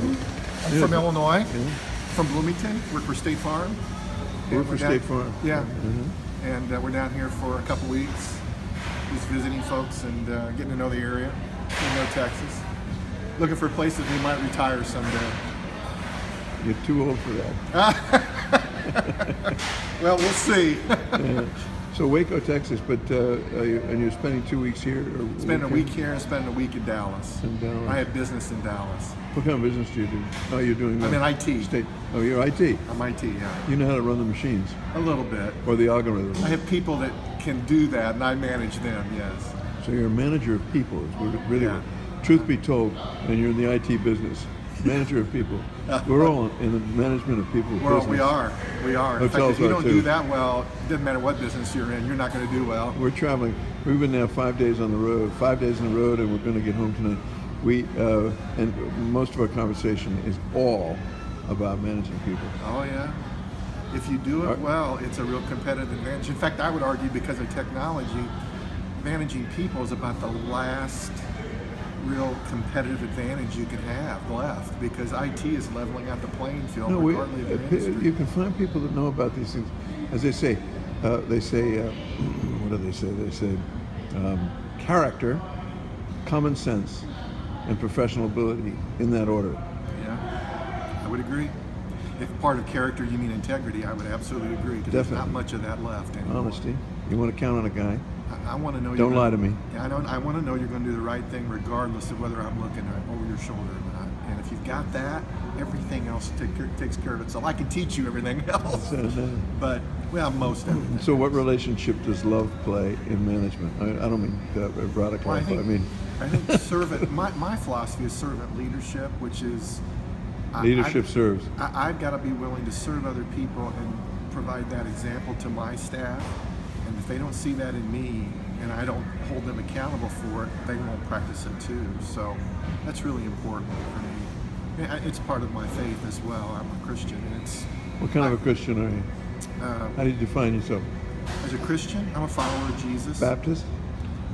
I'm from Illinois, from Bloomington. Work for State Farm. Work for State Farm. Yeah. And we're down here for a couple weeks, just visiting folks and getting to know the area, getting to know Texas. Looking for places we might retire someday. You're too old for that. Well, we'll see. So Waco, Texas, but and you're spending 2 weeks here? Or Spending a week here and spending a week in Dallas. In Dallas. I have business in Dallas. What kind of business do you do? Oh, you're doing. I'm in IT. State. Oh, you're IT. I'm IT, yeah. You know how to run the machines. A little bit. Or the algorithms. I have people that can do that, and I manage them. Yes. So you're a manager of people. Is really. Yeah. Truth be told, and you're in the IT business. Manager of people. We're all in the management of people. Well, we are. We are. In fact, if you don't too. do that well, it doesn't matter what business you're in, you're not going to do well. We're traveling. We've been now 5 days on the road. 5 days on the road, and we're going to get home tonight. We and most of our conversation is all about managing people. Oh yeah. If you do it well, it's a real competitive advantage. In fact, I would argue because of technology, managing people is about the last real competitive advantage you can have left, because IT is leveling out the playing field regardless of the industry. You can find people that know about these things. As they say, what do they say? They say character, common sense, and professional ability, in that order. Yeah, I would agree. If part of character you mean integrity, I would absolutely agree, because there's not much of that left anymore. Honesty. You want to count on a guy. I want to know. Don't lie to me. Yeah, I want to know you're going to do the right thing, regardless of whether I'm looking over your shoulder or not. And if you've got that, everything else takes care of itself. I can teach you everything else, but most everything. So, what relationship does love play in management? I don't mean erotic love, but I mean. I think servant. My philosophy is servant leadership, which is leadership serves. I've got to be willing to serve other people and provide that example to my staff. And if they don't see that in me, and I don't hold them accountable for it, they won't practice it too. So that's really important for me. It's part of my faith as well. I'm a Christian, and it's. What kind of a Christian are you? How do you define yourself? As a Christian, I'm a follower of Jesus. Baptist?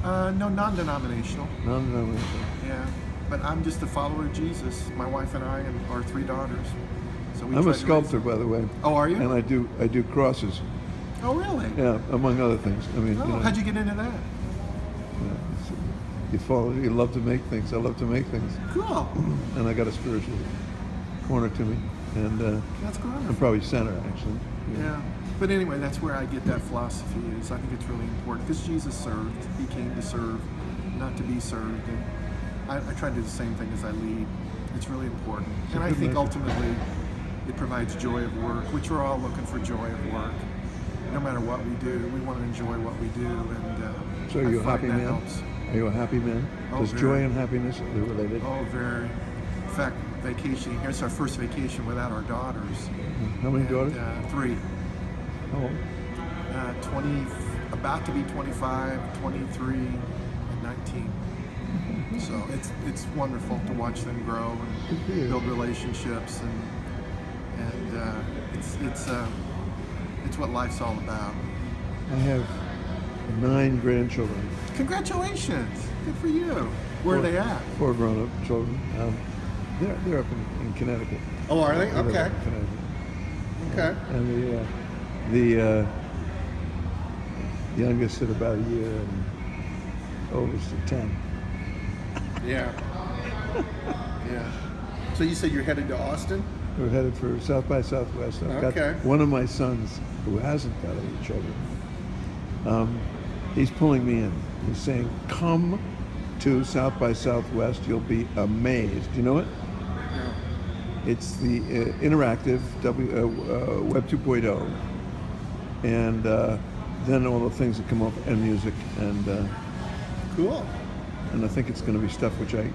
No, non-denominational. Non-denominational. Yeah, but I'm just a follower of Jesus. My wife and I and our 3 daughters. So I'm a sculptor, by the way. Oh, are you? And I do crosses. Oh, really? Yeah, among other things. I mean, how'd you get into that? You love to make things. I love to make things. Cool. And I got a spiritual corner to me, and that's cool. I'm probably center, actually. Yeah. But anyway, that's where I get that philosophy. Is I think it's really important, because Jesus served. He came to serve, not to be served. And I try to do the same thing as I lead. It's really important. And I think ultimately it provides joy of work, which we're all looking for, joy of work. No matter what we do, we want to enjoy what we do. And so are you a happy man? Helps. Are you a happy man? Does joy and happiness, are they related? Oh, very. In fact, vacationing, here's our first vacation without our daughters. How many daughters? 3. How old? 20, about to be 25, 23, and 19. So it's wonderful to watch them grow and build relationships, and it's what life's all about. I have 9 grandchildren. Congratulations! Good for you. Where are they at? 4 grown-up children. They're up in Connecticut. Oh, are they? Okay. Okay. And the youngest at about a year, and oldest at 10. Yeah. Yeah. So you said you're headed to Austin? We're headed for South by Southwest. I've got one of my sons who hasn't got any children. He's pulling me in. He's saying, "Come to South by Southwest. You'll be amazed." You know it? Yeah. It's the interactive Web 2.0, and then all the things that come up, and music, and cool. And I think it's going to be stuff which I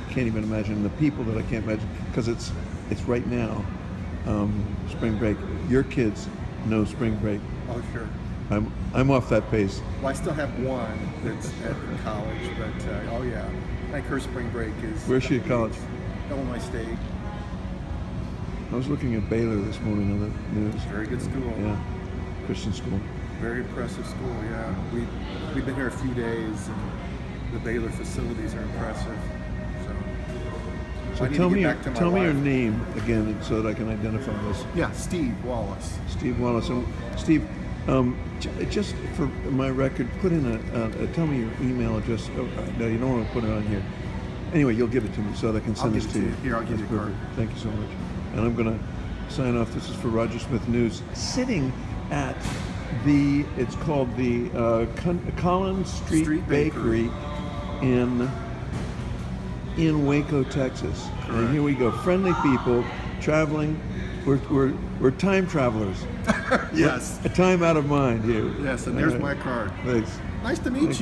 can't even imagine. The people that I can't imagine, because it's right now, spring break. Your kids know spring break. Oh, sure. I'm off that pace. Well, I still have one that's at college, but oh yeah, I think her spring break is. Where's she at college? Illinois State. I was looking at Baylor this morning on the news. Very good school. Yeah, Christian school. Very impressive school. Yeah, we've been here a few days, and the Baylor facilities are impressive. So I need to get back to my tell me your wife. name again so that I can identify this. Yeah, Steve Wallace. Steve Wallace. And Steve, just for my record, put in tell me your email address. Oh, no, you don't want to put it on here. Anyway, you'll give it to me so that I can send this to you. Here, I'll give you a card. Thank you so much. And I'm going to sign off. This is for Roger Smith News. Sitting at it's called the Collins Street Bakery in Waco, Texas. Correct. And here we go. Friendly people traveling. We're time travelers. Yes. A time out of mind here. Yes, and there's my card. Thanks. Nice to meet you.